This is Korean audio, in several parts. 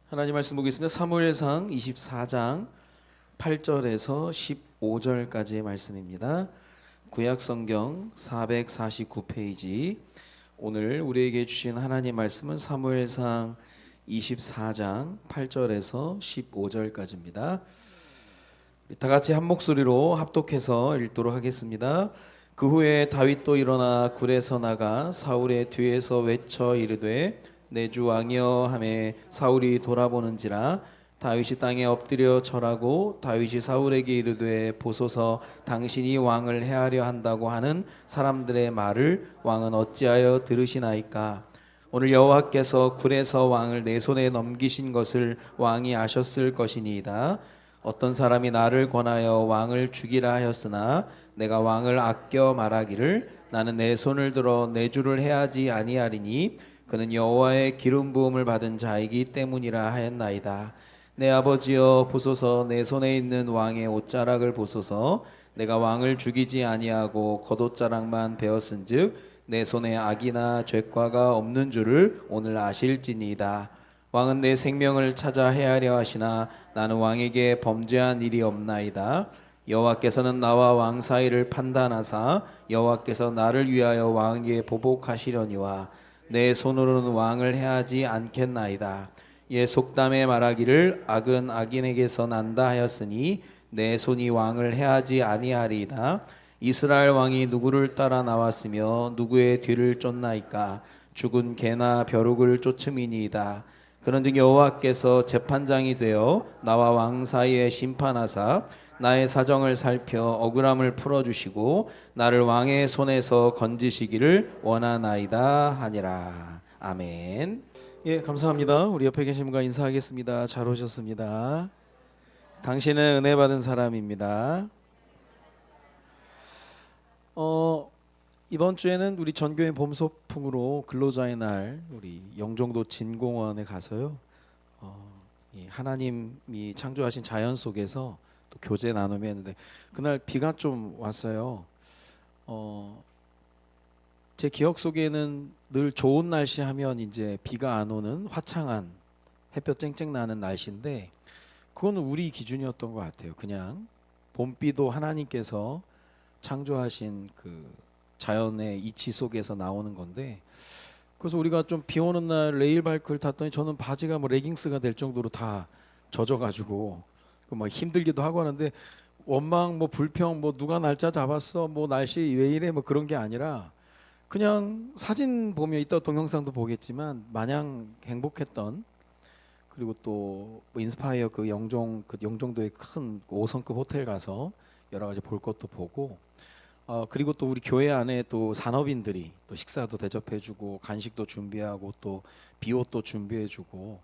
하나님 말씀 보겠습니다. 사무엘상 24장 8절에서 15절까지의 말씀입니다. 구약성경 449페이지. 오늘 우리에게 주신 하나님 말씀은 사무엘상 24장 8절에서 15절까지입니다. 다 같이 한 목소리로 합독해서 읽도록 하겠습니다. 그 후에 다윗도 일어나 굴에서 나가 사울의 뒤에서 외쳐 이르되 내 주 왕이여 하매 사울이 돌아보는지라 다윗이 땅에 엎드려 절하고 다윗이 사울에게 이르되 보소서 당신이 왕을 해하려 한다고 하는 사람들의 말을 왕은 어찌하여 들으시나이까. 오늘 여호와께서 굴에서 왕을 내 손에 넘기신 것을 왕이 아셨을 것이니이다. 어떤 사람이 나를 권하여 왕을 죽이라 하였으나 내가 왕을 아껴 말하기를 나는 내 손을 들어 내 주를 해하지 아니하리니 그는 여호와의 기름 부음을 받은 자이기 때문이라 하였나이다. 내 아버지여 보소서 내 손에 있는 왕의 옷자락을 보소서. 내가 왕을 죽이지 아니하고 겉옷자락만 베었은즉 내 손에 악이나 죄과가 없는 줄을 오늘 아실지니이다. 왕은 내 생명을 찾아 해하려 하시나 나는 왕에게 범죄한 일이 없나이다. 여호와께서는 나와 왕 사이를 판단하사 여호와께서 나를 위하여 왕에게 보복하시려니와 내 손으로는 왕을 해하지 않겠나이다. 예 속담에 말하기를 악은 악인에게서 난다 하였으니 내 손이 왕을 해하지 아니하리이다. 이스라엘 왕이 누구를 따라 나왔으며 누구의 뒤를 쫓나이까. 죽은 개나 벼룩을 쫓음이니이다. 그런즉 여호와께서 재판장이 되어 나와 왕 사이에 심판하사 나의 사정을 살펴 억울함을 풀어주시고 나를 왕의 손에서 건지시기를 원하나이다 하니라. 아멘. 예, 감사합니다. 우리 옆에 계신 분과 인사하겠습니다. 잘 오셨습니다. 당신은 은혜 받은 사람입니다. 이번 주에는 우리 전교인 봄소풍으로 근로자의 날 우리 영종도 진공원에 가서요. 하나님이 창조하신 자연 속에서 또 교제 나눔이 했는데 그날 비가 좀 왔어요. 제 기억 속에는 늘 좋은 날씨 하면 이제 비가 안 오는 화창한 햇볕 쨍쨍 나는 날씨인데 그건 우리 기준이었던 것 같아요. 그냥 봄비도 하나님께서 창조하신 그 자연의 이치 속에서 나오는 건데 그래서 우리가 좀 비 오는 날 레일바이크를 탔더니 저는 바지가 뭐 레깅스가 될 정도로 다 젖어가지고 막 힘들기도 하고 하는데 원망 뭐 불평 뭐 누가 날짜 잡았어 뭐 날씨 왜 이래 뭐 그런 게 아니라 그냥 사진 보면 이따 동영상도 보겠지만 마냥 행복했던 그리고 또뭐 인스파이어 그 영종도의 큰 5성급 호텔 가서 여러 가지 볼 것도 보고 그리고 또 우리 교회 안에 또 산업인들이 또 식사도 대접해주고 간식도 준비하고 또 비옷도 준비해주고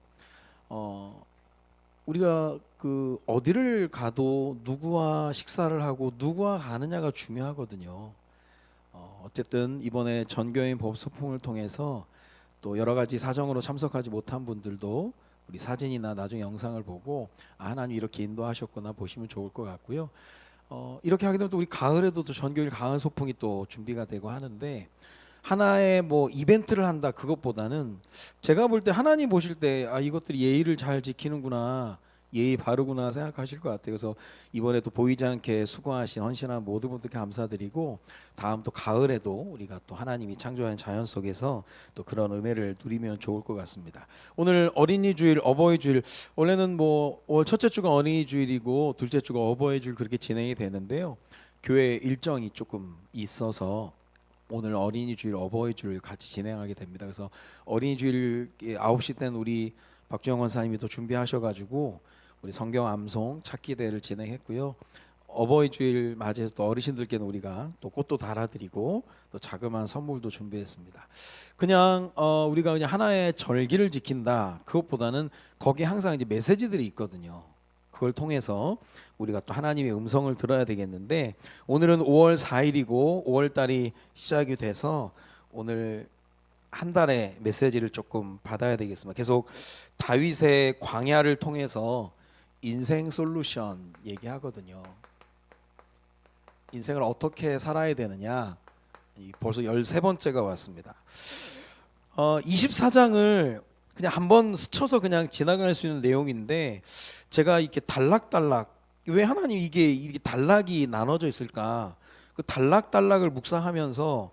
우리가 그 어디를 가도 누구와 식사를 하고 누구와 가느냐가 중요하거든요. 어쨌든 이번에 전교인 법소풍을 통해서 또 여러 가지 사정으로 참석하지 못한 분들도 우리 사진이나 나중에 영상을 보고 하나님 이렇게 인도하셨구나 보시면 좋을 것 같고요. 이렇게 하게 되면 또 우리 가을에도 또 전교일 가을 소풍이 또 준비가 되고 하는데 하나의 뭐 이벤트를 한다 그것보다는 제가 볼 때 하나님 보실 때 이것들이 예의를 잘 지키는구나 예의 바르구나 생각하실 것 같아요. 그래서 이번에 또 보이지 않게 수고하신 헌신한 모든 분들께 감사드리고 다음 또 가을에도 우리가 또 하나님이 창조한 자연 속에서 또 그런 은혜를 누리면 좋을 것 같습니다. 오늘 어린이 주일 어버이 주일 원래는 뭐 첫째 주가 어린이 주일이고 둘째 주가 어버이 주일 그렇게 진행이 되는데요. 교회 일정이 조금 있어서 오늘 어린이 주일 어버이 주일 같이 진행하게 됩니다. 그래서 어린이 주일 9시 때는 우리 박주영 원사님이 또 준비하셔가지고 우리 성경 암송 찾기 대회를 진행했고요. 어버이 주일 맞이해서 또 어르신들께는 우리가 또 꽃도 달아드리고 또 자그마한 선물도 준비했습니다. 그냥 우리가 그냥 하나의 절기를 지킨다 그것보다는 거기에 항상 이제 메시지들이 있거든요. 그걸 통해서 우리가 또 하나님의 음성을 들어야 되겠는데 오늘은 5월 4일이고 5월 달이 시작이 돼서 오늘 한 달의 메시지를 조금 받아야 되겠습니다. 계속 다윗의 광야를 통해서 인생 솔루션 얘기하거든요. 인생을 어떻게 살아야 되느냐 벌써 13번째가 왔습니다. 24장을 그냥 한번 스쳐서 그냥 지나갈 수 있는 내용인데 제가 이렇게 단락단락 왜 하나님 이게 이렇게 단락이 나눠져 있을까? 그 단락단락을 묵상하면서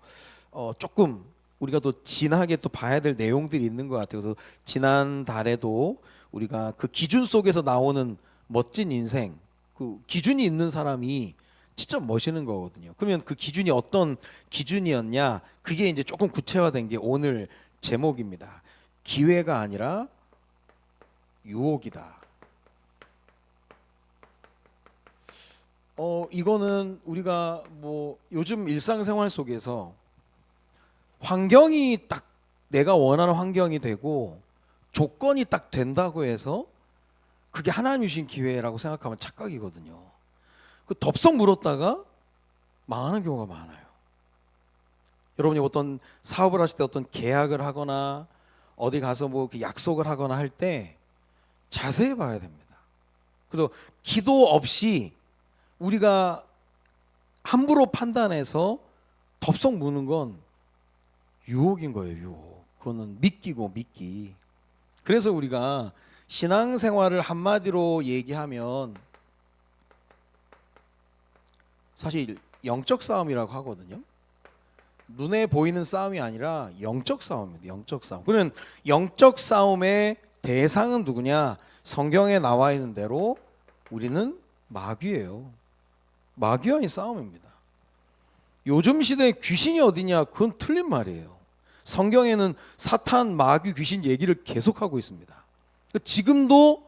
조금 우리가 또 진하게 또 봐야 될 내용들이 있는 것 같아요. 그래서 지난 달에도 우리가 그 기준 속에서 나오는 멋진 인생, 그 기준이 있는 사람이 진짜 멋있는 거거든요. 그러면 그 기준이 어떤 기준이었냐? 그게 이제 조금 구체화된 게 오늘 제목입니다. 기회가 아니라 유혹이다. 이거는 우리가 뭐 요즘 일상생활 속에서 환경이 딱 내가 원하는 환경이 되고 조건이 딱 된다고 해서 그게 하나님 주신 기회라고 생각하면 착각이거든요. 그 덥석 물었다가 망하는 경우가 많아요. 여러분이 어떤 사업을 하실 때 어떤 계약을 하거나 어디 가서 뭐 약속을 하거나 할 때 자세히 봐야 됩니다. 그래서 기도 없이 우리가 함부로 판단해서 덥석 무는 건 유혹인 거예요. 유혹. 그거는 미끼고 미끼. 그래서 우리가 신앙생활을 한마디로 얘기하면 사실 영적 싸움이라고 하거든요. 눈에 보이는 싸움이 아니라 영적 싸움입니다. 영적 싸움. 그러면 영적 싸움의 대상은 누구냐? 성경에 나와 있는 대로 우리는 마귀예요. 마귀와의 싸움입니다. 요즘 시대에 귀신이 어디냐? 그건 틀린 말이에요. 성경에는 사탄, 마귀, 귀신 얘기를 계속하고 있습니다. 지금도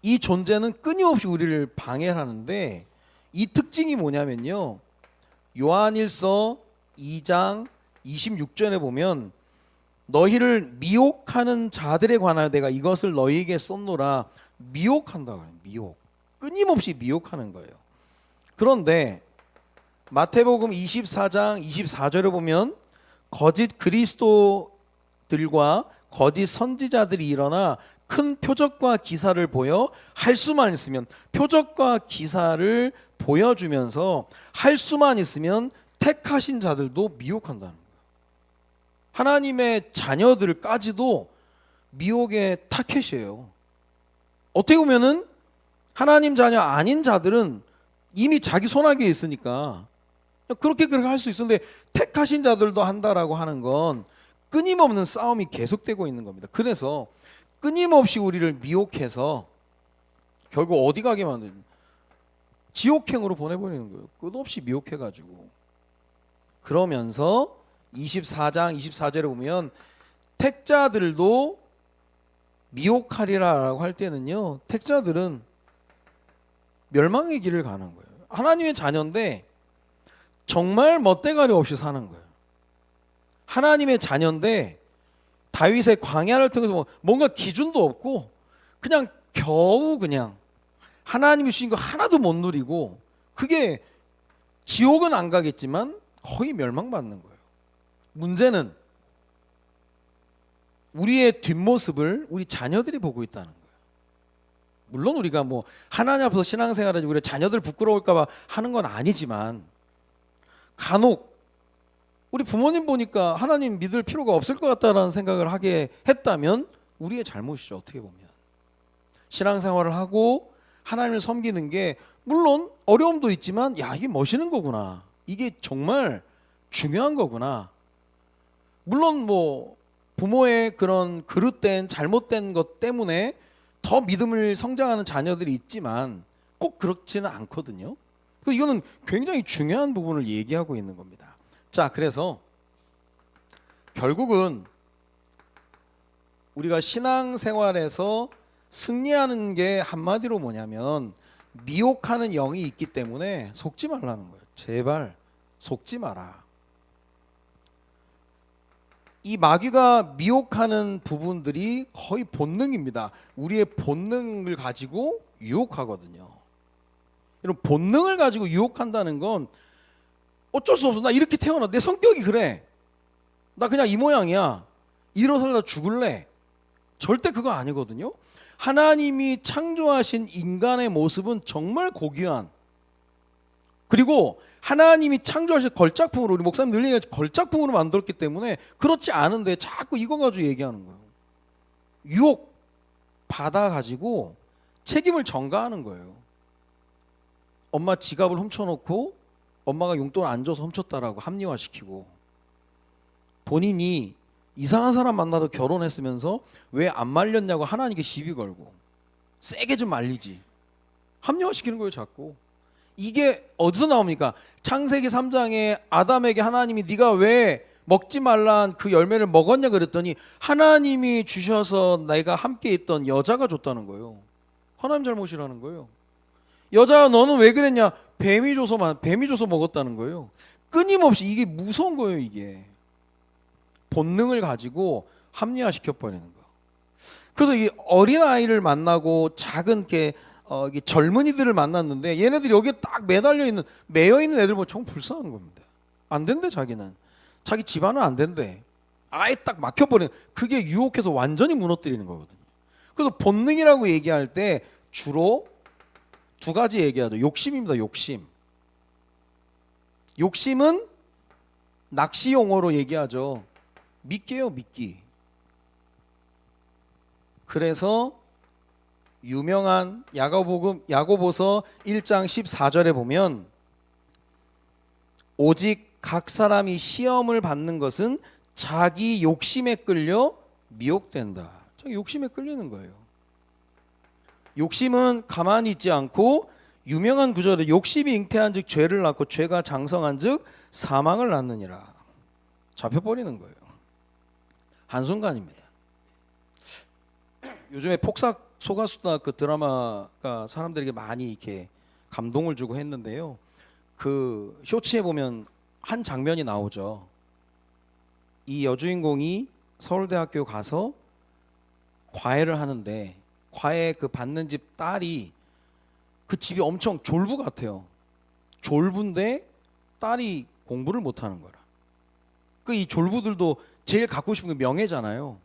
이 존재는 끊임없이 우리를 방해하는데 이 특징이 뭐냐면요. 요한일서 2장 26절에 보면 너희를 미혹하는 자들에 관하여 내가 이것을 너희에게 썼노라. 미혹한다고 해요. 미혹. 끊임없이 미혹하는 거예요. 그런데 마태복음 24장 24절에 보면 거짓 그리스도들과 거짓 선지자들이 일어나 큰 표적과 기사를 보여 할 수만 있으면 표적과 기사를 보여주면서 할 수만 있으면 택하신 자들도 미혹한다는 거예요. 하나님의 자녀들까지도 미혹의 타켓이에요. 어떻게 보면은 하나님 자녀 아닌 자들은 이미 자기 손아귀에 있으니까 그렇게 할 수 있었는데 택하신 자들도 한다라고 하는 건 끊임없는 싸움이 계속되고 있는 겁니다. 그래서 끊임없이 우리를 미혹해서 결국 어디 가게 만드는 지옥행으로 보내버리는 거예요. 끝없이 미혹해가지고. 그러면서 24장 24절에 보면 택자들도 미혹하리라라고 할 때는요. 택자들은 멸망의 길을 가는 거예요. 하나님의 자녀인데 정말 멋대가리 없이 사는 거예요. 하나님의 자녀인데 다윗의 광야를 통해서 뭔가 기준도 없고 그냥 겨우 그냥 하나님이 주신 거 하나도 못 누리고 그게 지옥은 안 가겠지만 거의 멸망받는 거예요. 문제는 우리의 뒷모습을 우리 자녀들이 보고 있다는 거예요. 물론 우리가 뭐 하나님 앞에서 신앙생활을 우리 자녀들 부끄러울까 봐 하는 건 아니지만 간혹 우리 부모님 보니까 하나님 믿을 필요가 없을 것 같다라는 생각을 하게 했다면 우리의 잘못이죠. 어떻게 보면 신앙생활을 하고 하나님을 섬기는 게 물론 어려움도 있지만 야 이게 멋있는 거구나. 이게 정말 중요한 거구나. 물론 뭐 부모의 그런 그릇된 잘못된 것 때문에 더 믿음을 성장하는 자녀들이 있지만 꼭 그렇지는 않거든요. 이거는 굉장히 중요한 부분을 얘기하고 있는 겁니다. 자, 그래서 결국은 우리가 신앙생활에서 승리하는 게 한마디로 뭐냐면 미혹하는 영이 있기 때문에 속지 말라는 거예요. 제발 속지 마라. 이 마귀가 미혹하는 부분들이 거의 본능입니다. 우리의 본능을 가지고 유혹하거든요. 이런 본능을 가지고 유혹한다는 건 어쩔 수 없어. 나 이렇게 태어나. 내 성격이 그래. 나 그냥 이 모양이야. 이러고 살다 죽을래. 절대 그거 아니거든요. 하나님이 창조하신 인간의 모습은 정말 고귀한, 그리고 하나님이 창조하신 걸작품으로, 우리 목사님 늘 얘기하지 걸작품으로 만들었기 때문에 그렇지 않은데 자꾸 이거 가지고 얘기하는 거예요. 유혹 받아가지고 책임을 전가하는 거예요. 엄마 지갑을 훔쳐놓고 엄마가 용돈 안 줘서 훔쳤다라고 합리화시키고, 본인이 이상한 사람 만나서 결혼했으면서 왜 안 말렸냐고 하나님께 시비 걸고 세게 좀 말리지, 합리화시키는 거예요 자꾸. 이게 어디서 나옵니까? 창세기 3장에 아담에게 하나님이 네가 왜 먹지 말란 그 열매를 먹었냐 그랬더니 하나님이 주셔서 내가 함께 있던 여자가 줬다는 거예요. 하나님 잘못이라는 거예요. 여자 너는 왜 그랬냐? 뱀이 줘서 먹었다는 거예요. 끊임없이. 이게 무서운 거예요. 이게 본능을 가지고 합리화시켜 버리는 거. 그래서 이 어린 아이를 만나고 작은 이게 젊은이들을 만났는데 얘네들이 여기에 딱 매여 있는 애들 보면 정말 불쌍한 겁니다. 안 된대. 자기 집안은 안 된대. 아예 딱 막혀버리는, 그게 유혹해서 완전히 무너뜨리는 거거든요. 그래서 본능이라고 얘기할 때 주로 두 가지 얘기하죠. 욕심입니다. 욕심은 낚시 용어로 얘기하죠. 미끼예요, 미끼. 그래서 유명한 야고보서 1장 14절에 보면 오직 각 사람이 시험을 받는 것은 자기 욕심에 끌려 미혹된다. 자기 욕심에 끌리는 거예요. 욕심은 가만히 있지 않고, 유명한 구절에 욕심이 잉태한 즉 죄를 낳고 죄가 장성한 즉 사망을 낳느니라. 잡혀버리는 거예요. 한순간입니다. 요즘에 폭삭 소가수다 그 드라마가 사람들에게 많이 이렇게 감동을 주고 했는데요. 그 쇼츠에 보면 한 장면이 나오죠. 이 여주인공이 서울대학교 가서 과외를 하는데, 과외 그 받는 집 딸이, 그 집이 엄청 졸부 같아요. 졸부인데 딸이 공부를 못하는 거라. 그 이 졸부들도 제일 갖고 싶은 게 명예잖아요.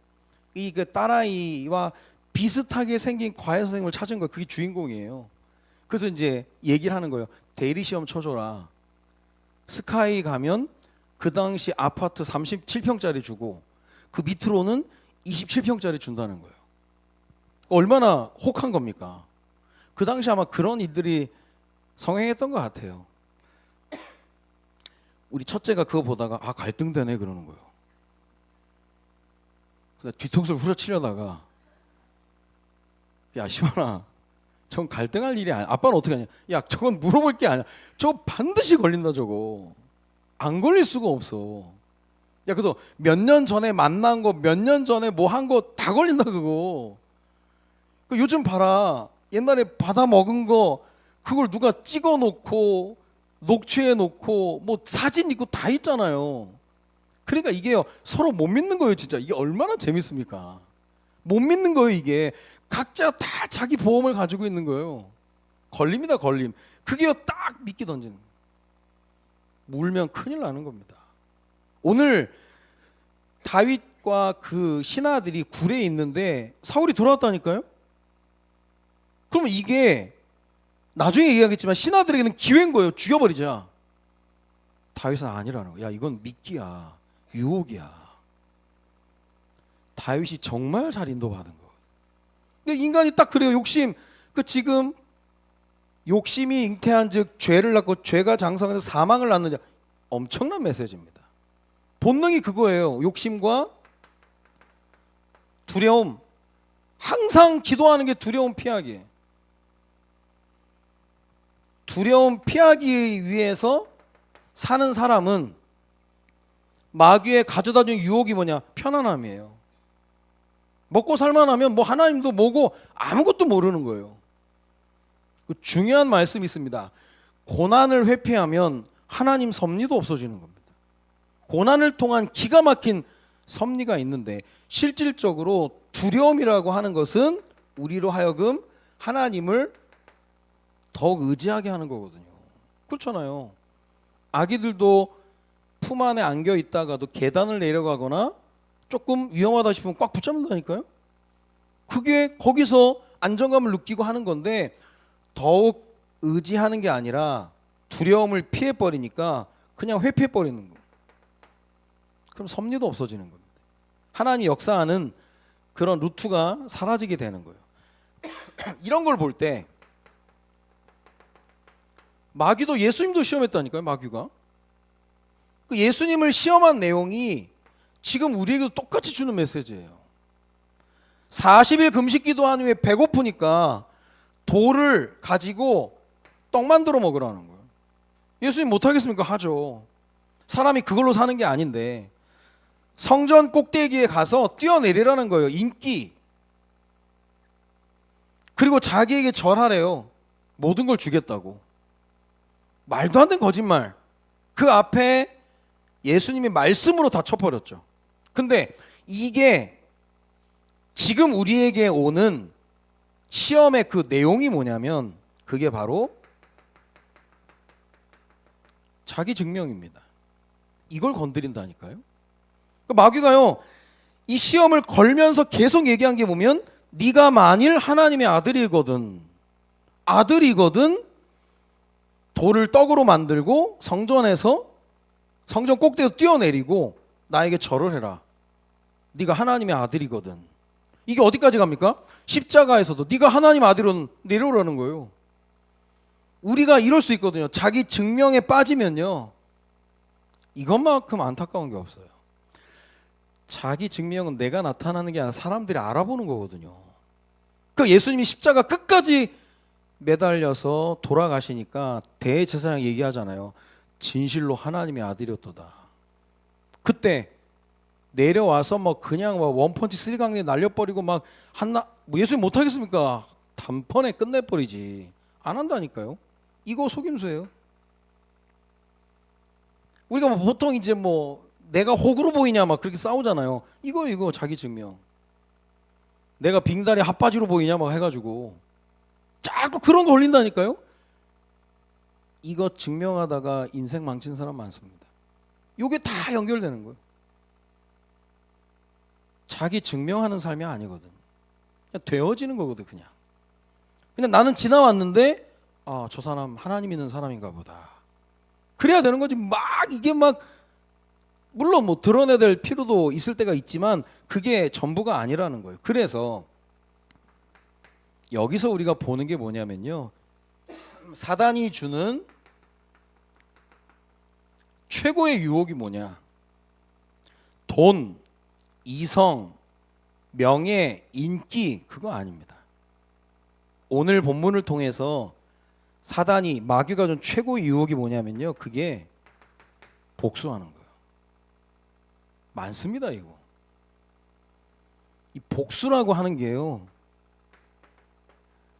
이 그 딸아이와 비슷하게 생긴 과외 선생님을 찾은 거예요. 그게 주인공이에요. 그래서 이제 얘기를 하는 거예요. 대리 시험 쳐줘라. 스카이 가면 그 당시 아파트 37평짜리 주고 그 밑으로는 27평짜리 준다는 거예요. 얼마나 혹한 겁니까? 그 당시 아마 그런 일들이 성행했던 것 같아요. 우리 첫째가 그거 보다가 갈등되네 그러는 거예요. 그래서 뒤통수를 후려치려다가, 야 시원아, 저건 갈등할 일이 아니야. 아빠는 어떻게 하냐? 야 저건 물어볼 게 아니야. 저거 반드시 걸린다. 저거 안 걸릴 수가 없어. 야 그래서 몇 년 전에 만난 거, 몇 년 전에 뭐 한 거 다 걸린다 그거. 요즘 봐라. 옛날에 받아 먹은 거 그걸 누가 찍어 놓고 녹취해 놓고 뭐 사진 있고 다 있잖아요. 그러니까 이게요, 서로 못 믿는 거예요. 진짜 이게 얼마나 재밌습니까? 못 믿는 거예요. 이게 각자 다 자기 보험을 가지고 있는 거예요. 걸립니다. 걸림. 그게요 딱 미끼 던지는 거예요. 물면 큰일 나는 겁니다. 오늘 다윗과 그 신하들이 굴에 있는데 사울이 돌아왔다니까요. 그러면 이게 나중에 얘기하겠지만 신하들에게는 기회인 거예요. 죽여버리자. 다윗은 아니라는 거야. 야 이건 미끼야, 유혹이야. 다윗이 정말 잘 인도받은 거. 근데 인간이 딱 그래요. 욕심. 지금 욕심이 잉태한즉 죄를 낳고 죄가 장성해서 사망을 낳느냐. 엄청난 메시지입니다. 본능이 그거예요. 욕심과 두려움. 항상 기도하는 게 두려움 피하기. 두려움 피하기 위해서 사는 사람은 마귀의 가져다 준 유혹이 뭐냐? 편안함이에요. 먹고 살만하면 뭐 하나님도 뭐고 아무것도 모르는 거예요. 중요한 말씀이 있습니다. 고난을 회피하면 하나님 섭리도 없어지는 겁니다. 고난을 통한 기가 막힌 섭리가 있는데, 실질적으로 두려움이라고 하는 것은 우리로 하여금 하나님을 더욱 의지하게 하는 거거든요. 그렇잖아요. 아기들도 품 안에 안겨 있다가도 계단을 내려가거나 조금 위험하다 싶으면 꽉 붙잡는다니까요. 그게 거기서 안정감을 느끼고 하는 건데, 더욱 의지하는 게 아니라 두려움을 피해버리니까 그냥 회피해버리는 거예요. 그럼 섭리도 없어지는 겁니다. 하나님 역사하는 그런 루트가 사라지게 되는 거예요. 이런 걸 볼 때 마귀도 예수님도 시험했다니까요. 마귀가 그 예수님을 시험한 내용이 지금 우리에게도 똑같이 주는 메시지예요. 40일 금식 기도한 후에 배고프니까 돌을 가지고 떡 만들어 먹으라는 거예요. 예수님 못하겠습니까? 하죠. 사람이 그걸로 사는 게 아닌데 성전 꼭대기에 가서 뛰어내리라는 거예요. 인기. 그리고 자기에게 절하래요. 모든 걸 주겠다고. 말도 안 되는 거짓말. 그 앞에 예수님이 말씀으로 다 쳐버렸죠. 근데 이게 지금 우리에게 오는 시험의 그 내용이 뭐냐면 그게 바로 자기 증명입니다. 이걸 건드린다니까요. 마귀가요 이 시험을 걸면서 계속 얘기한 게 보면 네가 만일 하나님의 아들이거든 돌을 떡으로 만들고 성전에서 성전 꼭대기로 뛰어내리고 나에게 절을 해라. 네가 하나님의 아들이거든. 이게 어디까지 갑니까? 십자가에서도 네가 하나님 아들은 내려오라는 거예요. 우리가 이럴 수 있거든요. 자기 증명에 빠지면요 이것만큼 안타까운 게 없어요. 자기 증명은 내가 나타나는 게 아니라 사람들이 알아보는 거거든요. 그 예수님이 십자가 끝까지 매달려서 돌아가시니까 대제사장 얘기하잖아요. 진실로 하나님의 아들이었도다. 그때 내려와서 뭐 그냥 뭐 원펀치 쓰리강내 날려버리고 막 뭐 예수님 못하겠습니까? 단번에 끝내버리지. 안 한다니까요. 이거 속임수예요. 우리가 뭐 보통 이제 뭐 내가 호구로 보이냐 막 그렇게 싸우잖아요. 이거 자기 증명. 내가 빙다리 핫바지로 보이냐 막 해가지고 자꾸 그런 거 올린다니까요. 이거 증명하다가 인생 망친 사람 많습니다. 이게 다 연결되는 거예요. 자기 증명하는 삶이 아니거든. 그냥 되어지는 거거든. 그냥 나는 지나왔는데 저 사람 하나님 믿는 사람인가 보다. 그래야 되는 거지. 이게 물론 뭐 드러내야 될 필요도 있을 때가 있지만 그게 전부가 아니라는 거예요. 그래서 여기서 우리가 보는 게 뭐냐면요. 사단이 주는 최고의 유혹이 뭐냐? 돈, 이성, 명예, 인기 그거 아닙니다. 오늘 본문을 통해서 사단이 마귀가 준 최고의 유혹이 뭐냐면요. 그게 복수하는 거예요. 많습니다, 이거. 이 복수라고 하는 게요.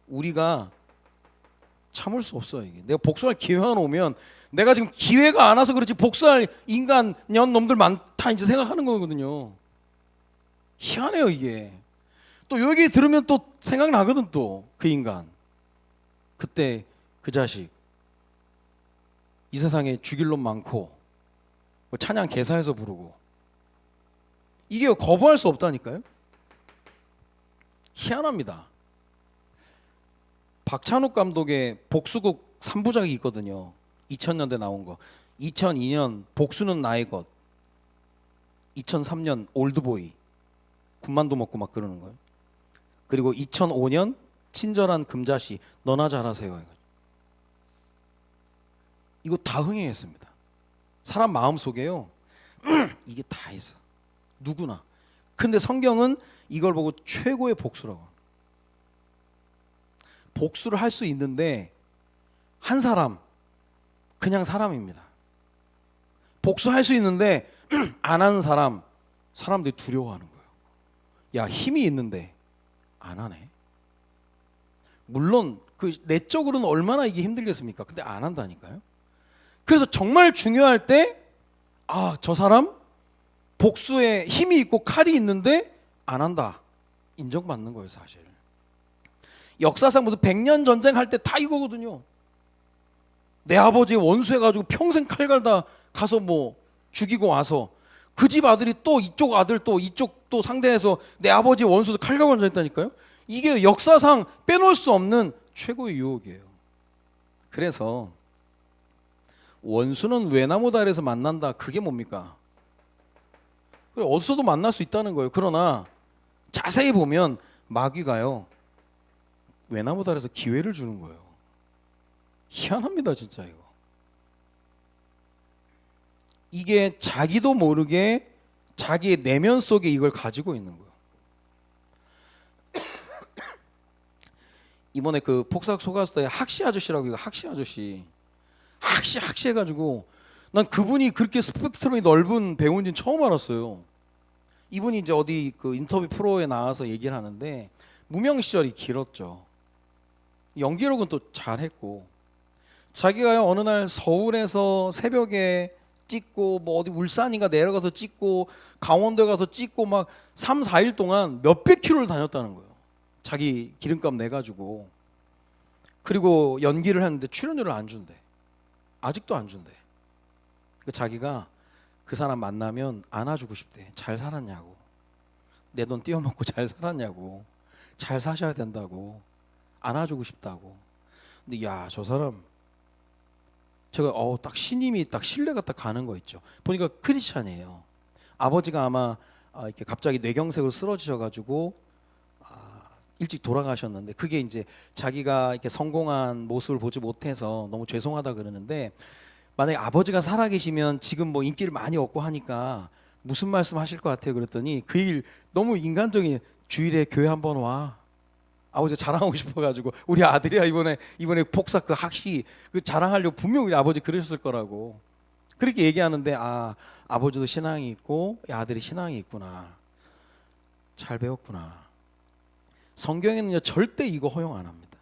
우리가 참을 수 없어요, 이게. 내가 복수할 기회가 오면 내가 지금 기회가 안 와서 그렇지 복수할 인간 년 놈들 많다 이제 생각하는 거거든요. 희한해요, 이게. 또 요 얘기 들으면 또 생각나거든 또 그 인간. 그때 그 자식 이 세상에 죽일 놈 많고 찬양 개사해서 부르고 이게 거부할 수 없다니까요. 희한합니다. 박찬욱 감독의 복수극 3부작이 있거든요. 2000년대 나온 거. 2002년 복수는 나의 것. 2003년 올드보이. 군만두 먹고 막 그러는 거예요. 그리고 2005년 친절한 금자씨 너나 잘하세요. 이거 다 흥행했습니다. 사람 마음속에요. 이게 다 있어. 누구나. 근데 성경은 이걸 보고 최고의 복수라고. 복수를 할 수 있는데 한 사람 그냥 사람입니다. 복수할 수 있는데 안 하는 사람들이 두려워하는 거예요. 야 힘이 있는데 안 하네. 물론 그 내적으로는 얼마나 이게 힘들겠습니까? 근데 안 한다니까요. 그래서 정말 중요할 때 저 사람 복수에 힘이 있고 칼이 있는데 안 한다. 인정받는 거예요, 사실. 역사상 무슨 100년 전쟁 할 때 다 이거거든요. 내 아버지 원수해가지고 평생 칼 갈다 가서 뭐 죽이고 와서 그 집 아들이 또 이쪽 아들 또 이쪽 또 상대해서 내 아버지 원수도 칼 갈고 앉아있다니까요. 이게 역사상 빼놓을 수 없는 최고의 유혹이에요. 그래서 원수는 외나무 다리에서 만난다. 그게 뭡니까? 그래, 어디서도 만날 수 있다는 거예요. 그러나 자세히 보면 마귀가요 외나무 달에서 기회를 주는 거예요. 희한합니다 진짜 이거. 이게 자기도 모르게 자기의 내면 속에 이걸 가지고 있는 거예요. 이번에 그 폭삭 속았을 때 학시 아저씨라고, 이거 학시 아저씨 학시 해가지고 난 그분이 그렇게 스펙트럼이 넓은 배우인지는 처음 알았어요. 이분이 이제 어디 그 인터뷰 프로에 나와서 얘기를 하는데 무명 시절이 길었죠. 연기력은 또 잘했고, 자기가요 어느 날 서울에서 새벽에 찍고 뭐 어디 울산인가 내려가서 찍고 강원도에 가서 찍고 막 3, 4일 동안 몇백 킬로를 다녔다는 거예요. 자기 기름값 내가지고. 그리고 연기를 했는데 출연료를 안 준대. 아직도 안 준대. 자기가 그 사람 만나면 안아주고 싶대. 잘 살았냐고, 내 돈 띄워먹고 잘 살았냐고, 잘 사셔야 된다고, 안아주고 싶다고. 근데 야, 저 사람 제가 딱 신임이 딱 신뢰가 딱 가는 거 있죠. 보니까 크리스찬이에요. 아버지가 아마 이렇게 갑자기 뇌경색으로 쓰러지셔가지고 일찍 돌아가셨는데, 그게 이제 자기가 이렇게 성공한 모습을 보지 못해서 너무 죄송하다 그러는데, 만약에 아버지가 살아계시면 지금 뭐 인기를 많이 얻고 하니까 무슨 말씀 하실 것 같아요 그랬더니, 그 일 너무 인간적인, 주일에 교회 한번 와, 아버지가 자랑하고 싶어가지고 우리 아들이야 이번에 폭삭 그 학시 그 자랑하려고 분명 우리 아버지 그러셨을 거라고 그렇게 얘기하는데, 아버지도 신앙이 있고 아들이 신앙이 있구나, 잘 배웠구나. 성경에는요 절대 이거 허용 안 합니다.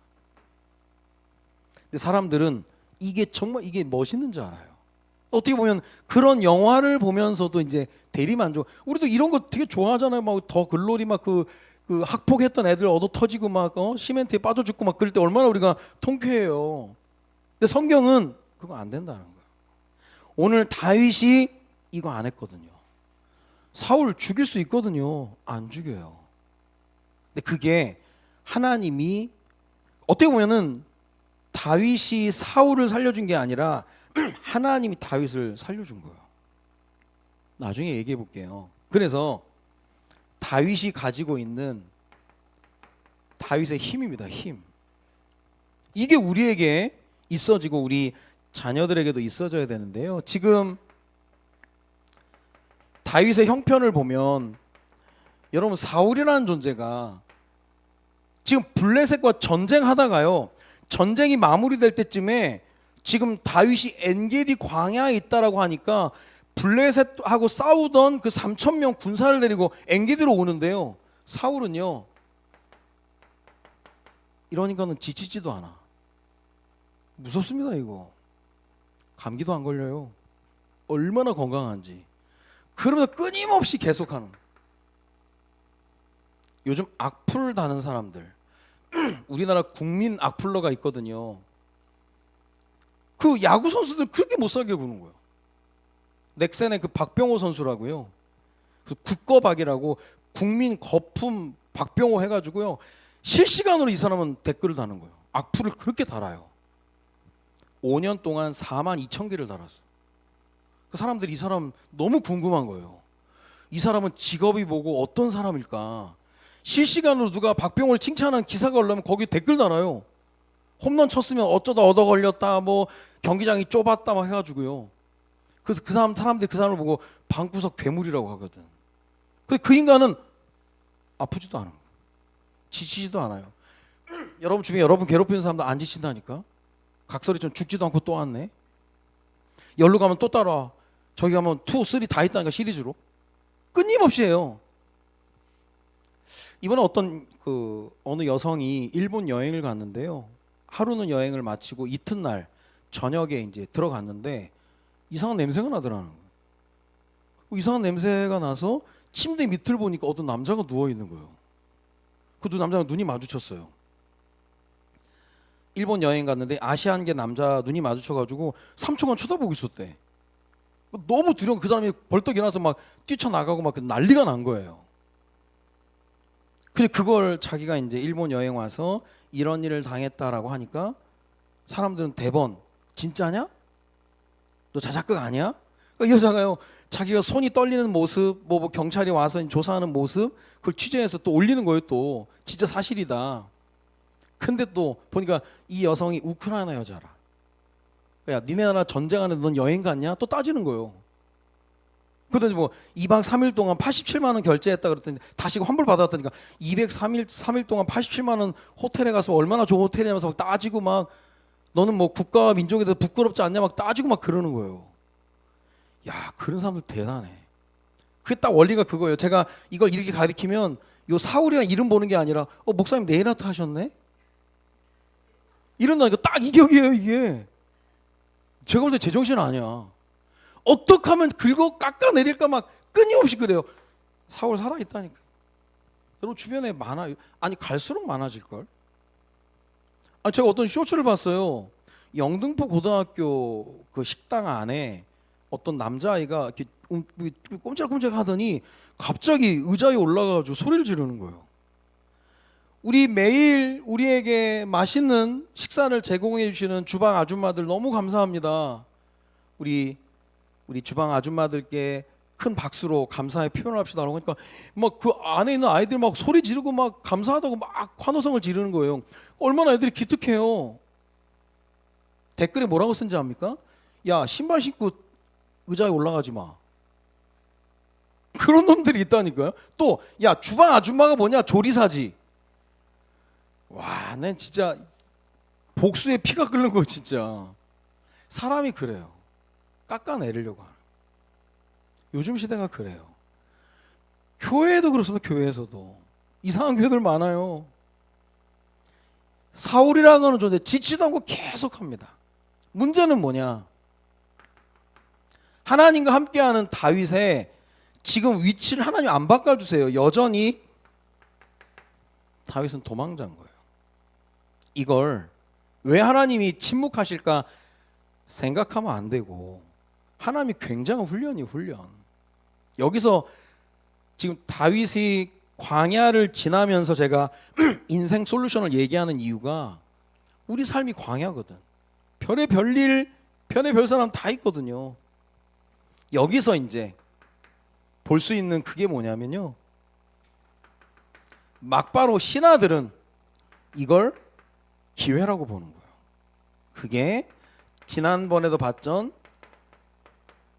근데 사람들은 이게 정말 이게 멋있는 줄 알아요. 어떻게 보면 그런 영화를 보면서도 이제 대리만족. 우리도 이런 거 되게 좋아하잖아요. 막 더 글로리 막 그 학폭했던 애들 얻어 터지고 막 시멘트에 빠져 죽고 막 그럴 때 얼마나 우리가 통쾌해요. 근데 성경은 그거 안 된다는 거예요. 오늘 다윗이 이거 안 했거든요. 사울 죽일 수 있거든요. 안 죽여요. 근데 그게 하나님이 어떻게 보면은 다윗이 사울을 살려준 게 아니라 하나님이 다윗을 살려준 거예요. 나중에 얘기해 볼게요. 그래서 다윗이 가지고 있는 다윗의 힘입니다. 힘. 이게 우리에게 있어지고 우리 자녀들에게도 있어져야 되는데요. 지금 다윗의 형편을 보면 여러분, 사울이라는 존재가 지금 블레셋과 전쟁하다가요, 전쟁이 마무리될 때쯤에 지금 다윗이 엔게디 광야에 있다라고 하니까 블레셋하고 싸우던 그 3,000명 군사를 데리고 엔게디로 오는데요, 사울은요 이러니까는 지치지도 않아. 무섭습니다. 이거 감기도 안 걸려요. 얼마나 건강한지. 그러면서 끊임없이 계속하는. 요즘 악플 다는 사람들, 우리나라 국민 악플러가 있거든요. 그 야구 선수들 그렇게 못 살게 구는 거예요. 넥센의 그 박병호 선수라고요. 그 국거박이라고 국민 거품 박병호 해가지고요. 실시간으로 이 사람은 댓글을 다는 거예요. 악플을 그렇게 달아요. 5년 동안 42,000개를 달았어. 그 사람들이 이 사람 너무 궁금한 거예요. 이 사람은 직업이 뭐고 어떤 사람일까? 실시간으로 누가 박병호를 칭찬한 기사가 올라오면 거기 댓글 달아요. 홈런 쳤으면 어쩌다 얻어 걸렸다, 뭐 경기장이 좁았다 막 해가지고요. 그래서 그 사람들이 그 사람을 보고 방구석 괴물이라고 하거든. 근데 그 인간은 아프지도 않아, 지치지도 않아요. 여러분 주변에 여러분 괴롭히는 사람도 안 지친다니까. 각설이처럼 죽지도 않고 또 왔네. 열로 가면 또 따라와. 저기 가면 2, 3 다 있다니까, 시리즈로. 끊임없이 해요. 이번에 어느 여성이 일본 여행을 갔는데요. 하루는 여행을 마치고 이튿날 저녁에 이제 들어갔는데 이상한 냄새가 나더라는 거예요. 이상한 냄새가 나서 침대 밑을 보니까 어떤 남자가 누워 있는 거예요. 그 두 남자가 눈이 마주쳤어요. 일본 여행 갔는데 아시안계 남자 눈이 마주쳐가지고 3초간 쳐다보고 있었대. 너무 두려워. 그 사람이 벌떡 일어나서 막 뛰쳐나가고 막 난리가 난 거예요. 근데 그걸 자기가 이제 일본 여행 와서 이런 일을 당했다라고 하니까 사람들은 대번, 진짜냐? 너 자작극 아니야? 이 여자가요, 자기가 손이 떨리는 모습, 뭐 경찰이 와서 조사하는 모습, 그걸 취재해서 또 올리는 거예요. 또 진짜 사실이다. 근데 또 보니까 이 여성이 우크라이나 여자라. 야, 니네 나라 전쟁하는데 넌 여행 갔냐? 또 따지는 거예요. 그러더니 뭐 2박 3일 동안 87만 원 결제했다 그랬더니 다시 환불 받았다니까 203일 동안 87만 원 호텔에 가서 얼마나 좋은 호텔이냐면서 막 따지고 막 너는 뭐 국가와 민족에 대해서 부끄럽지 않냐 막 따지고 막 그러는 거예요. 야, 그런 사람들 대단해. 그게 딱 원리가 그거예요. 제가 이걸 이렇게 가리키면 요 사울이랑 이름 보는 게 아니라 목사님 네일 아트 하셨네? 이런다니까. 딱 이 격이에요 이게. 제가 볼 때 제정신 아니야. 어떻게 하면 긁어 깎아내릴까 막 끊임없이 그래요. 사울 살아있다니까. 여러분 주변에 많아요. 아니 갈수록 많아질걸. 제가 어떤 쇼츠를 봤어요. 영등포 고등학교 그 식당 안에 어떤 남자아이가 이렇게 꼼짝꼼짝 하더니 갑자기 의자에 올라가가지고 소리를 지르는 거예요. 우리 매일 우리에게 맛있는 식사를 제공해 주시는 주방 아줌마들 너무 감사합니다. 우리 주방 아줌마들께 큰 박수로 감사의 표현을 합시다. 그러니까 막 그 안에 있는 아이들 막 소리 지르고 막 감사하다고 막 환호성을 지르는 거예요. 얼마나 애들이 기특해요. 댓글에 뭐라고 쓴지 압니까? 야, 신발 신고 의자에 올라가지 마. 그런 놈들이 있다니까요. 또 야, 주방 아줌마가 뭐냐? 조리사지. 와, 난 진짜 복수의 피가 끓는 거 진짜. 사람이 그래요. 깎아내리려고 하는. 요즘 시대가 그래요. 교회도 그렇습니다. 교회에서도 이상한 교회들 많아요. 사울이라고 하는 존재 지치도 않고 계속합니다. 문제는 뭐냐? 하나님과 함께하는 다윗의 지금 위치를 하나님 안 바꿔주세요. 여전히 다윗은 도망자인 거예요. 이걸 왜 하나님이 침묵하실까 생각하면 안 되고, 하나님이 굉장한 훈련. 여기서 지금 다윗이 광야를 지나면서 제가 인생 솔루션을 얘기하는 이유가 우리 삶이 광야거든. 별의 별일, 별의 별 사람 다 있거든요. 여기서 이제 볼 수 있는 그게 뭐냐면요, 막바로 신하들은 이걸 기회라고 보는 거예요. 그게 지난번에도 봤던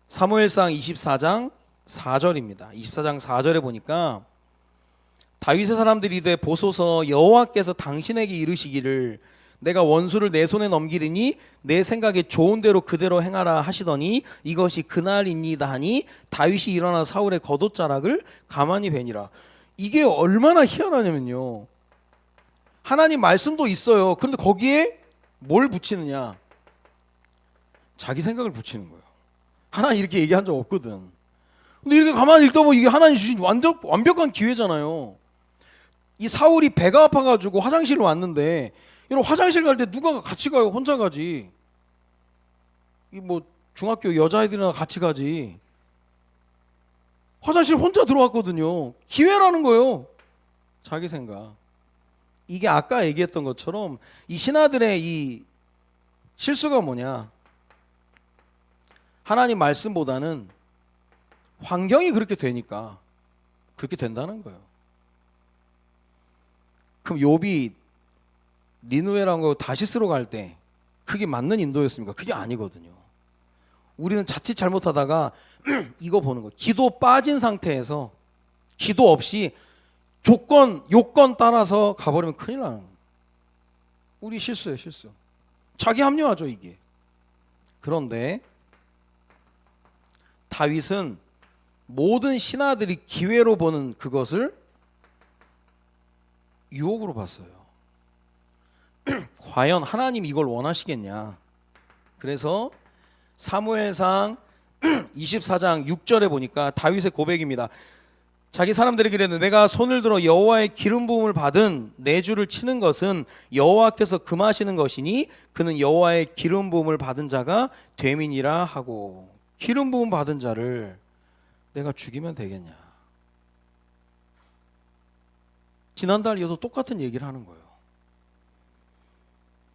사무엘상 24장 4절입니다. 24장 4절에 보니까 다윗의 사람들이 이르되 보소서 여호와께서 당신에게 이르시기를 내가 원수를 내 손에 넘기리니 내 생각에 좋은 대로 그대로 행하라 하시더니 이것이 그날입니다 하니 다윗이 일어나 사울의 겉옷자락을 가만히 베니라. 이게 얼마나 희한하냐면요, 하나님 말씀도 있어요. 그런데 거기에 뭘 붙이느냐? 자기 생각을 붙이는 거예요. 하나님 이렇게 얘기한 적 없거든. 근데 이렇게 가만히 읽다 보면 이게 하나님 주신 완벽한 기회잖아요. 이 사울이 배가 아파가지고 화장실로 왔는데, 이런 화장실 갈 때 누가 같이 가요? 혼자 가지. 이 뭐 중학교 여자아이들이나 같이 가지. 화장실 혼자 들어왔거든요. 기회라는 거예요. 자기 생각. 이게 아까 얘기했던 것처럼 이 신하들의 이 실수가 뭐냐? 하나님 말씀보다는 환경이 그렇게 되니까 그렇게 된다는 거예요. 그럼 욥이 니누에라는 거 다시스로 갈 때 그게 맞는 인도였습니까? 그게 아니거든요. 우리는 자칫 잘못하다가 이거 보는 거예요. 기도 빠진 상태에서 기도 없이 요건 따라서 가버리면 큰일 나는 거예요. 우리 실수예요, 실수. 자기 합리화죠, 이게. 그런데 다윗은 모든 신하들이 기회로 보는 그것을 유혹으로 봤어요. 과연 하나님 이걸 원하시겠냐? 그래서 사무엘상 24장 6절에 보니까 다윗의 고백입니다. 자기 사람들에게 이랬는데 내가 손을 들어 여호와의 기름 부음을 받은 내 주를 치는 것은 여호와께서 금하시는 것이니 그는 여호와의 기름 부음을 받은 자가 됨이니라 하고. 기름 부음 받은 자를 내가 죽이면 되겠냐? 지난달 이어서 똑같은 얘기를 하는 거예요.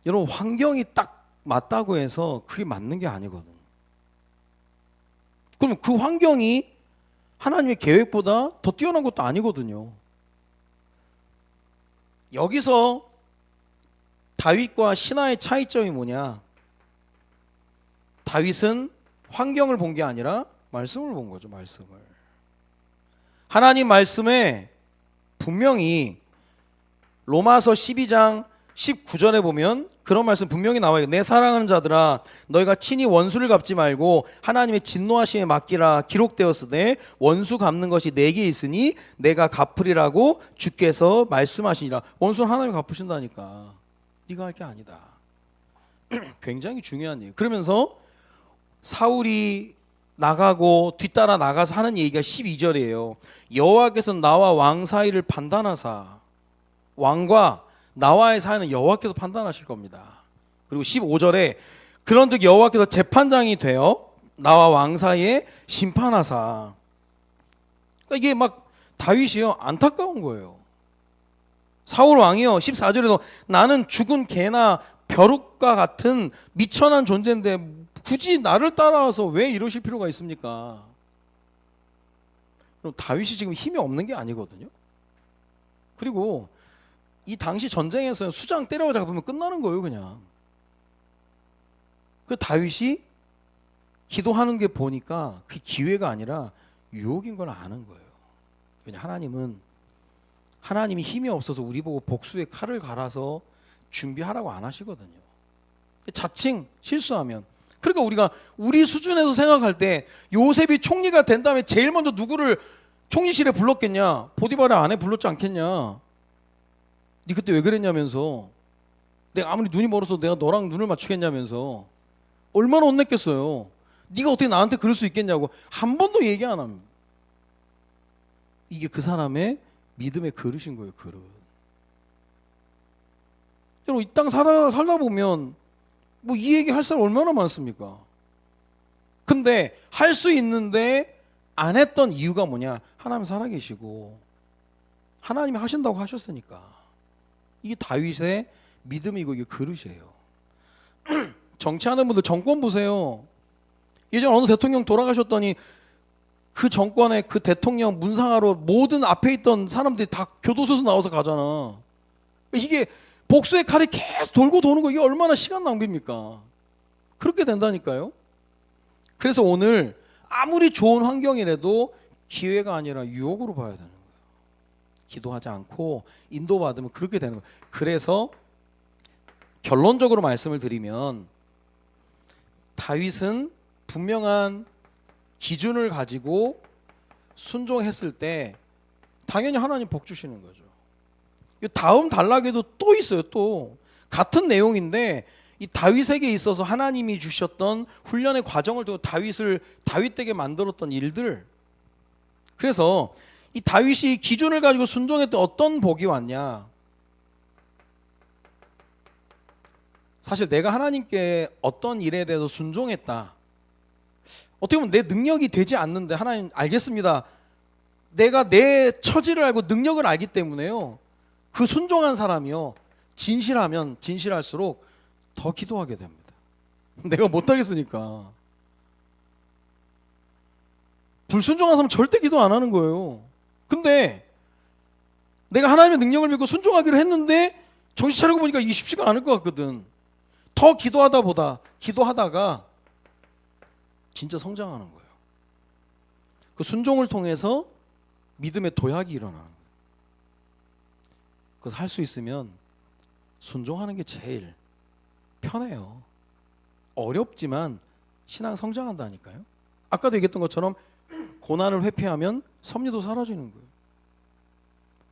여러분, 환경이 딱 맞다고 해서 그게 맞는 게 아니거든. 그럼 그 환경이 하나님의 계획보다 더 뛰어난 것도 아니거든요. 여기서 다윗과 신하의 차이점이 뭐냐? 다윗은 환경을 본 게 아니라 말씀을 본 거죠. 말씀을. 하나님 말씀에 분명히 로마서 12장 19절에 보면 그런 말씀 분명히 나와요. 내 사랑하는 자들아 너희가 친히 원수를 갚지 말고 하나님의 진노하심에 맡기라. 기록되었으되 원수 갚는 것이 내게 있으니 내가 갚으리라고 주께서 말씀하시니라. 원수는 하나님이 갚으신다니까. 네가 할 게 아니다. 굉장히 중요한 얘기예요. 그러면서 사울이 나가고 뒤따라 나가서 하는 얘기가 12절이에요. 여호와께서 나와 왕 사이를 판단하사. 왕과 나와의 사이는 여호와께서 판단하실 겁니다. 그리고 15절에 그런즉 여호와께서 재판장이 되어 나와 왕 사이에 심판하사. 그러니까 이게 막 다윗이요 안타까운 거예요. 사울 왕이요 14절에도 나는 죽은 개나 벼룩과 같은 미천한 존재인데 굳이 나를 따라와서 왜 이러실 필요가 있습니까? 그럼 다윗이 지금 힘이 없는 게 아니거든요. 그리고 이 당시 전쟁에서 수장 때려 잡으면 끝나는 거예요, 그냥. 그 다윗이 기도하는 게 보니까 그 기회가 아니라 유혹인 걸 아는 거예요. 왜냐 하나님이 힘이 없어서 우리 보고 복수의 칼을 갈아서 준비하라고 안 하시거든요. 자칭 실수하면. 그러니까 우리가 우리 수준에서 생각할 때 요셉이 총리가 된 다음에 제일 먼저 누구를 총리실에 불렀겠냐? 보디발의 아내 불렀지 않겠냐? 네 그때 왜 그랬냐면서. 내가 아무리 눈이 멀어서 내가 너랑 눈을 맞추겠냐면서. 얼마나 혼냈겠어요. 네가 어떻게 나한테 그럴 수 있겠냐고 한 번도 얘기 안 합니다. 이게 그 사람의 믿음의 그릇인 거예요. 그릇. 여러분 이 땅 살다 보면 뭐 이 얘기 할 사람 얼마나 많습니까? 근데 할 수 있는데 안 했던 이유가 뭐냐? 하나님 살아계시고 하나님이 하신다고 하셨으니까. 이게 다윗의 믿음이고 이게 그릇이에요. 정치하는 분들 정권 보세요. 예전 어느 대통령 돌아가셨더니 그 정권의 그 대통령 문상하러 모든 앞에 있던 사람들이 다 교도소에서 나와서 가잖아. 이게 복수의 칼이 계속 돌고 도는 거 이게 얼마나 시간 낭비입니까? 그렇게 된다니까요. 그래서 오늘 아무리 좋은 환경이라도 기회가 아니라 유혹으로 봐야 되는 거예요. 기도하지 않고 인도받으면 그렇게 되는 거예요. 그래서 결론적으로 말씀을 드리면 다윗은 분명한 기준을 가지고 순종했을 때 당연히 하나님 복 주시는 거죠. 다음 단락에도 또 있어요. 또 같은 내용인데 이 다윗에게 있어서 하나님이 주셨던 훈련의 과정을 두고 다윗 되게 만들었던 일들. 그래서 이 다윗이 기준을 가지고 순종했던 어떤 복이 왔냐? 사실 내가 하나님께 어떤 일에 대해서 순종했다. 어떻게 보면 내 능력이 되지 않는데 하나님 알겠습니다. 내가 내 처지를 알고 능력을 알기 때문에요. 그 순종한 사람이요. 진실하면 진실할수록 더 기도하게 됩니다. 내가 못하겠으니까. 불순종한 사람은 절대 기도 안 하는 거예요. 근데 내가 하나님의 능력을 믿고 순종하기로 했는데 정신 차리고 보니까 이게 쉽지가 않을 것 같거든. 더 기도하다가 진짜 성장하는 거예요. 그 순종을 통해서 믿음의 도약이 일어나는 거예요. 그래서 할 수 있으면 순종하는 게 제일 편해요. 어렵지만 신앙 성장한다니까요. 아까도 얘기했던 것처럼 고난을 회피하면 섭리도 사라지는 거예요.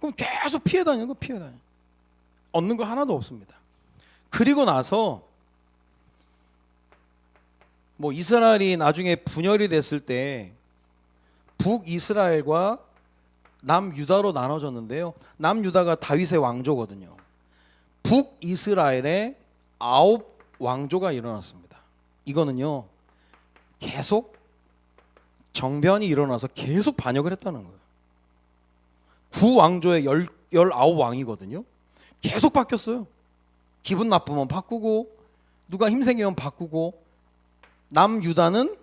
그럼 계속 피해 다니는 거 피해 다녀. 얻는 거 하나도 없습니다. 그리고 나서 뭐 이스라엘이 나중에 분열이 됐을 때 북이스라엘과 남유다로 나눠졌는데요. 남유다가 다윗의 왕조거든요. 북이스라엘에 9 왕조가 일어났습니다. 이거는요. 계속 정변이 일어나서 계속 반역을 했다는 거예요. 9 왕조에 19 왕이거든요. 계속 바뀌었어요. 기분 나쁘면 바꾸고 누가 힘생기면 바꾸고 남유다는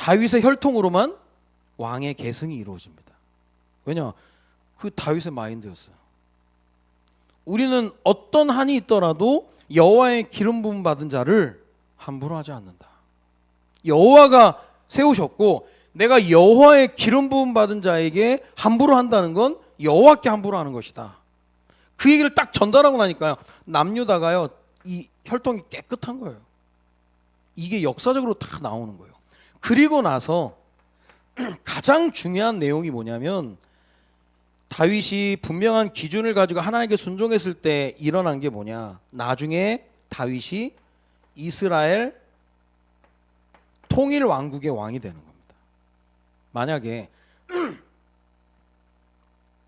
다윗의 혈통으로만 왕의 계승이 이루어집니다. 왜냐? 그 다윗의 마인드였어요. 우리는 어떤 한이 있더라도 여호와의 기름 부음 받은 자를 함부로 하지 않는다. 여호와가 세우셨고 내가 여호와의 기름 부음 받은 자에게 함부로 한다는 건 여호와께 함부로 하는 것이다. 그 얘기를 딱 전달하고 나니까요, 남유다가요 이 혈통이 깨끗한 거예요. 이게 역사적으로 다 나오는 거예요. 그리고 나서 가장 중요한 내용이 뭐냐면, 다윗이 분명한 기준을 가지고 하나님께 순종했을 때 일어난 게 뭐냐, 나중에 다윗이 이스라엘 통일 왕국의 왕이 되는 겁니다. 만약에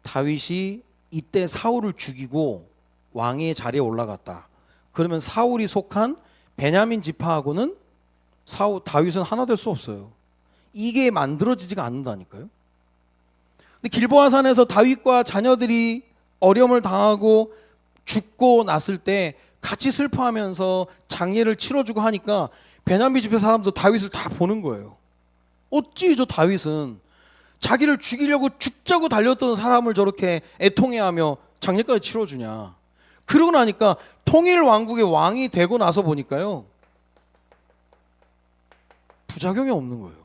다윗이 이때 사울을 죽이고 왕의 자리에 올라갔다, 그러면 사울이 속한 베냐민 지파하고는 다윗은 하나 될 수 없어요. 이게 만들어지지가 않는다니까요. 근데 길보아산에서 다윗과 자녀들이 어려움을 당하고 죽고 났을 때 같이 슬퍼하면서 장례를 치러주고 하니까 베냐민 지파 사람도 다윗을 다 보는 거예요. 어찌 저 다윗은 자기를 죽이려고 죽자고 달렸던 사람을 저렇게 애통해하며 장례까지 치러주냐. 그러고 나니까 통일 왕국의 왕이 되고 나서 보니까요, 부작용이 없는 거예요.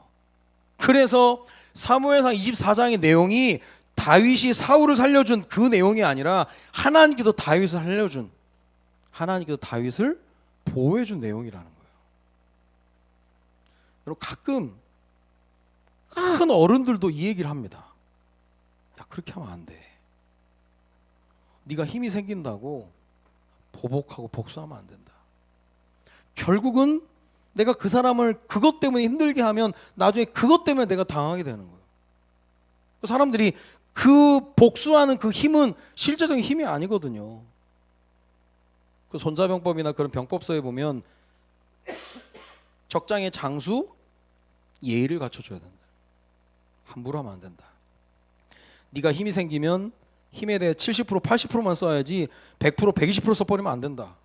그래서 사무엘상 24장의 내용이 다윗이 사울을 살려준 그 내용이 아니라 하나님께서 다윗을 살려준, 하나님께서 다윗을 보호해준 내용이라는 거예요. 여러분, 가끔 큰 어른들도 이 얘기를 합니다. 야, 그렇게 하면 안 돼. 네가 힘이 생긴다고 보복하고 복수하면 안 된다. 결국은 내가 그 사람을 그것 때문에 힘들게 하면 나중에 그것 때문에 내가 당하게 되는 거예요. 사람들이 그 복수하는 그 힘은 실제적인 힘이 아니거든요. 그 손자병법이나 그런 병법서에 보면 적장의 장수, 예의를 갖춰줘야 된다. 함부로 하면 안 된다. 네가 힘이 생기면 힘에 대해 70% 80%만 써야지 100% 120% 써버리면 안 된다.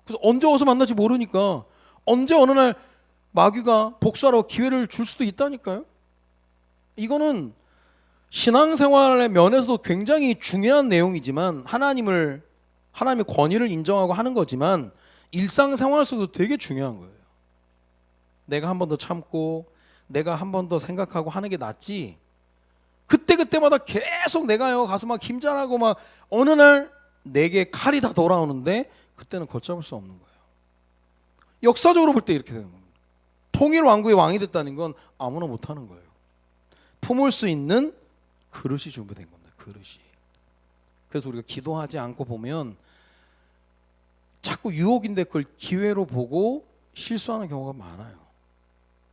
그래서 언제 어디서 만날지 모르니까 언제 어느 날 마귀가 복수하러 기회를 줄 수도 있다니까요. 이거는 신앙생활의 면에서도 굉장히 중요한 내용이지만, 하나님의 권위를 인정하고 하는 거지만 일상생활 속도 되게 중요한 거예요. 내가 한 번 더 참고 내가 한 번 더 생각하고 하는 게 낫지, 그때마다 계속 내가요 가서 막 힘잘하고 막 어느 날 내게 칼이 다 돌아오는데 그때는 걷잡을 수 없는 거예요. 역사적으로 볼 때 이렇게 되는 겁니다. 통일 왕국의 왕이 됐다는 건 아무나 못하는 거예요. 품을 수 있는 그릇이 준비된 겁니다. 그릇이. 그래서 우리가 기도하지 않고 보면 자꾸 유혹인데 그걸 기회로 보고 실수하는 경우가 많아요.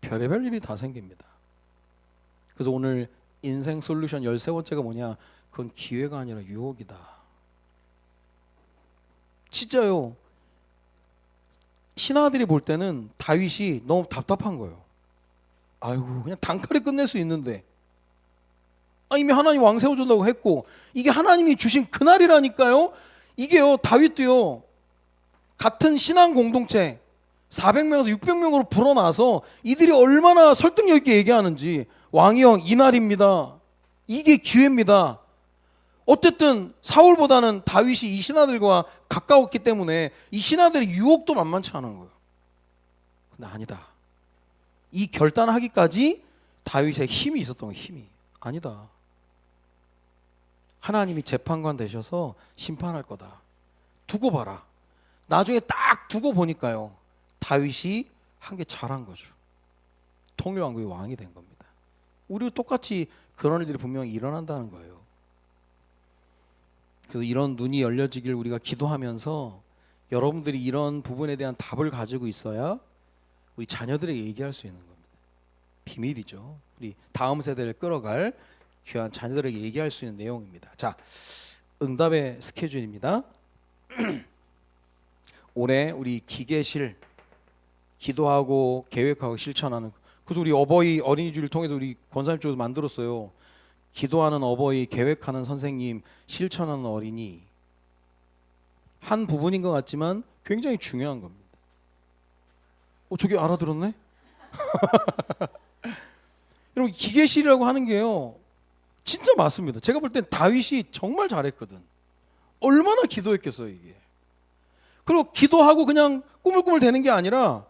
별의별 일이 다 생깁니다. 그래서 오늘 인생 솔루션 13번째가 뭐냐, 그건 기회가 아니라 유혹이다. 진짜요. 신하들이 볼 때는 다윗이 너무 답답한 거예요. 아이고, 그냥 단칼에 끝낼 수 있는데, 이미 하나님 왕 세워준다고 했고 이게 하나님이 주신 그날이라니까요. 이게요, 다윗도요 같은 신앙 공동체 400명에서 600명으로 불어나서 이들이 얼마나 설득력 있게 얘기하는지, 왕이여 이날입니다, 이게 기회입니다. 어쨌든 사울보다는 다윗이 이 신하들과 가까웠기 때문에 이 신하들의 유혹도 만만치 않은 거예요. 근데 아니다, 이 결단하기까지 다윗의 힘이 있었던 거예요. 힘이 아니다. 하나님이 재판관 되셔서 심판할 거다. 두고 봐라. 나중에 딱 두고 보니까요, 다윗이 한 게 잘한 거죠. 통일왕국의 왕이 된 겁니다. 우리도 똑같이 그런 일들이 분명히 일어난다는 거예요. 그래서 이런 눈이 열려지길 우리가 기도하면서 여러분들이 이런 부분에 대한 답을 가지고 있어야 우리 자녀들에게 얘기할 수 있는 겁니다. 비밀이죠. 우리 다음 세대를 끌어갈 귀한 자녀들에게 얘기할 수 있는 내용입니다. 자, 응답의 스케줄입니다. 올해 우리 기계실 기도하고 계획하고 실천하는, 그래서 우리 어린이 주일 통해서 우리 권사님 쪽에서 만들었어요. 기도하는 어버이, 계획하는 선생님, 실천하는 어린이. 한 부분인 것 같지만 굉장히 중요한 겁니다. 저게 알아들었네? 여러분 기계실이라고 하는 게요 진짜 맞습니다. 제가 볼 땐 다윗이 정말 잘했거든. 얼마나 기도했겠어요 이게. 그리고 기도하고 그냥 꾸물꾸물 되는 게 아니라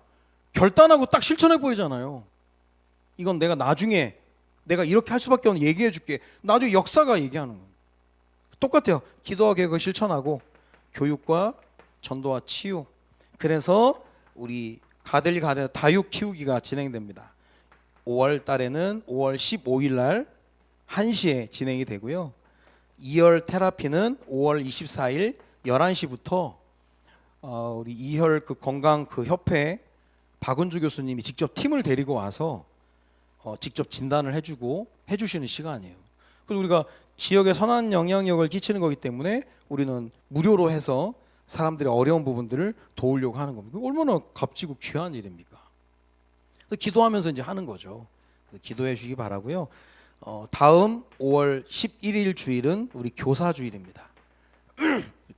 결단하고 딱 실천해 보이잖아요. 이건 내가 나중에 내가 이렇게 할 수밖에 없는 얘기해 줄게. 나중에 역사가 얘기하는 거예요. 똑같아요. 기도와 계획을 실천하고 교육과 전도와 치유. 그래서 우리 가델리 다육 키우기가 진행됩니다. 5월 달에는 5월 15일 날 1시에 진행이 되고요. 2열 테라피는 5월 24일 11시부터 우리 이혈 그 건강 그 협회 박은주 교수님이 직접 팀을 데리고 와서 직접 진단을 해주시는 시간이에요. 그리고 우리가 지역에 선한 영향력을 끼치는 거기 때문에 우리는 무료로 해서 사람들의 어려운 부분들을 도우려고 하는 겁니다. 얼마나 값지고 귀한 일입니까? 그래서 기도하면서 이제 하는 거죠. 기도해 주시기 바라고요. 다음 5월 11일 주일은 우리 교사 주일입니다.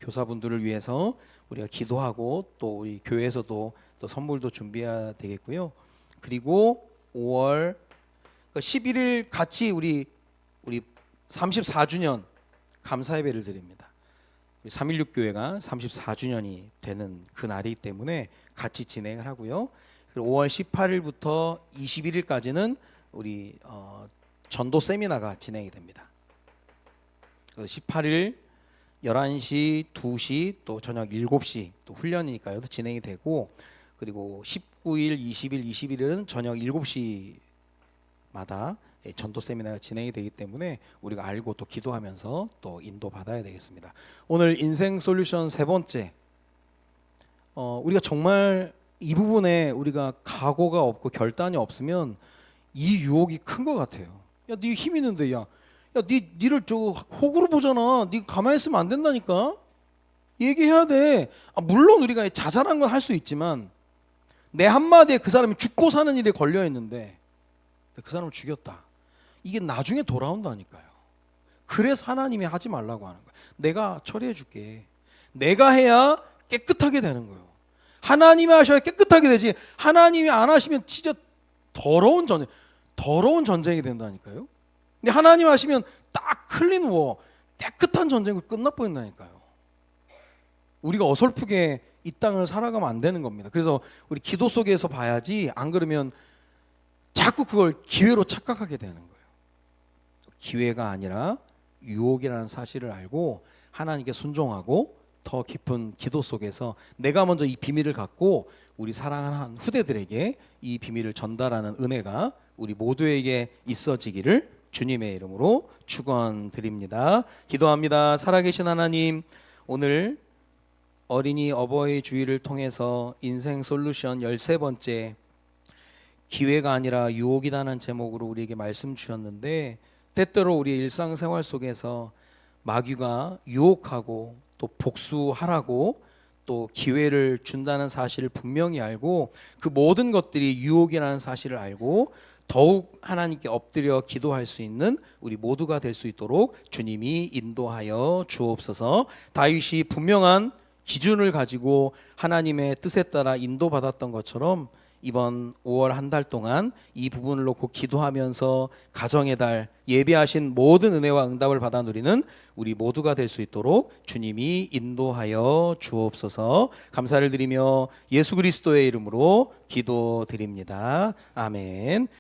교사분들을 위해서 우리가 기도하고 또 우리 교회에서도 또 선물도 준비해야 되겠고요. 그리고 5월 11일 같이 우리 34주년 감사 예배를 드립니다. 우리 316 교회가 34주년이 되는 그 날이기 때문에 같이 진행을 하고요. 그리고 5월 18일부터 21일까지는 우리 전도 세미나가 진행이 됩니다. 18일 11시, 2시, 또 저녁 7시 또 훈련이니까요. 또 진행이 되고 그리고 19일, 20일, 21일은 저녁 7시마다 전도 세미나가 진행이 되기 때문에 우리가 알고 또 기도하면서 또 인도 받아야 되겠습니다. 오늘 인생 솔루션 세 번째 우리가 정말 이 부분에 우리가 각오가 없고 결단이 없으면 이 유혹이 큰 것 같아요. 야, 네 힘 있는데 니를 저 호구로 보잖아. 네 가만히 있으면 안 된다니까. 얘기해야 돼. 물론 우리가 자잘한 건 할 수 있지만 내 한마디에 그 사람이 죽고 사는 일에 걸려 있는데 그 사람을 죽였다. 이게 나중에 돌아온다니까요. 그래서 하나님이 하지 말라고 하는 거예요. 내가 처리해 줄게. 내가 해야 깨끗하게 되는 거예요. 하나님이 하셔야 깨끗하게 되지. 하나님이 안 하시면 진짜 더러운 전쟁이 된다니까요. 근데 하나님 하시면 딱 클린 워, 깨끗한 전쟁으로 끝나버린다니까요. 우리가 어설프게 이 땅을 살아가면 안 되는 겁니다. 그래서 우리 기도 속에서 봐야지 안 그러면 자꾸 그걸 기회로 착각하게 되는 거예요. 기회가 아니라 유혹이라는 사실을 알고 하나님께 순종하고 더 깊은 기도 속에서 내가 먼저 이 비밀을 갖고 우리 사랑하는 후대들에게 이 비밀을 전달하는 은혜가 우리 모두에게 있어지기를 주님의 이름으로 축원드립니다. 기도합니다. 살아계신 하나님, 오늘 어린이 어버이 주일을 통해서 인생 솔루션 13번째 기회가 아니라 유혹이라는 제목으로 우리에게 말씀 주셨는데 때때로 우리의 일상생활 속에서 마귀가 유혹하고 또 복수하라고 또 기회를 준다는 사실을 분명히 알고 그 모든 것들이 유혹이라는 사실을 알고 더욱 하나님께 엎드려 기도할 수 있는 우리 모두가 될 수 있도록 주님이 인도하여 주옵소서. 다윗이 분명한 기준을 가지고 하나님의 뜻에 따라 인도받았던 것처럼 이번 5월 한 달 동안 이 부분을 놓고 기도하면서 가정의 달 예비하신 모든 은혜와 응답을 받아 누리는 우리 모두가 될 수 있도록 주님이 인도하여 주옵소서. 감사를 드리며 예수 그리스도의 이름으로 기도드립니다. 아멘.